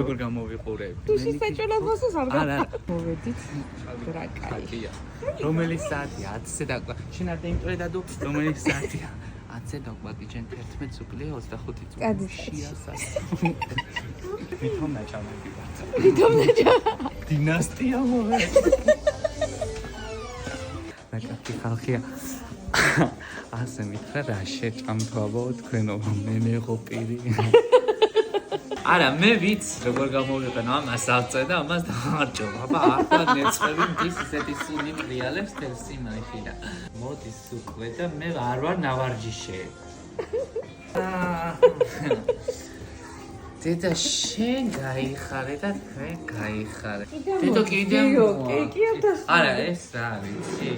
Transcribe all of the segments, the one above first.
როგორ გამოვიყურებ? Დუშის საჭოლაბოსოს არ მოვედით დრაკაი. რომელიც საათია? 10-ზე დაკვა. შენ არ დაიმტვრე დადო, რომელიც საათია? 10-ზე დაკვაკი, ჩვენ 11 ზუგლია 25 წუთი. შეასას. ვითომ ნაჭამები ვარ. ვითომ ნაჭა. დინასტია მოვა. ნაკაკი ხალხია. ასე მითხრა რა შეჭამთავო თქვენო მე მეღო პირი. არა მე ვიცი როგორ გამოვიყენო ამას აღწე და ამას დაარჭო აბა ახლა ნეწები მის ისეთი სუნი პრიალებს თელს იმაში და მოდის უკვე და მე არ ვარ ნავარჯიშე დედა შენ გაიხარე და თქვენ გაიხარე დედო კიდე არა ეს რა ვიცი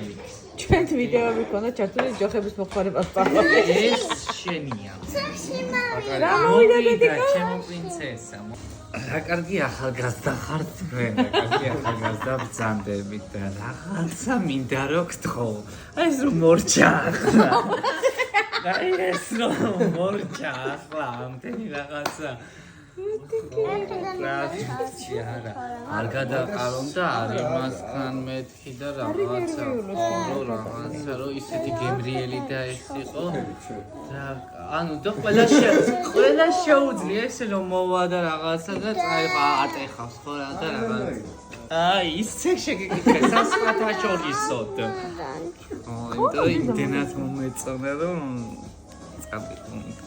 ჩვენ ვიდეოები ქონდა ჩართული ჯოხების მოხმარებას პარლამენტში ეს შენია რა მოვიდა დედიკა ჩემო პრინცესა რა კარგი ახალგაზრდა ხარ თქვენ რა კარგი ახალგაზრდა ბრძანდებით და რაღაცა მინდა რო გთხოვ აი ეს რომ მორჩა ახლა აი ეს რომ მორჩა ახლა ამდენი რაღაცა არ გადაყარომ და არ იმასგან მეთქი და რაღაცა რომ ისეთი გემრიელი და ეს იყო და ანუ და ყველა შეუძლია ესე რომ მოვა და რაღაცა და წაიღო ატეხავს ხო რა და რაღაცა აი ისე შეგეკითხე სასმათა შორისოდ იმდენად მომეწონა რომ წავიდე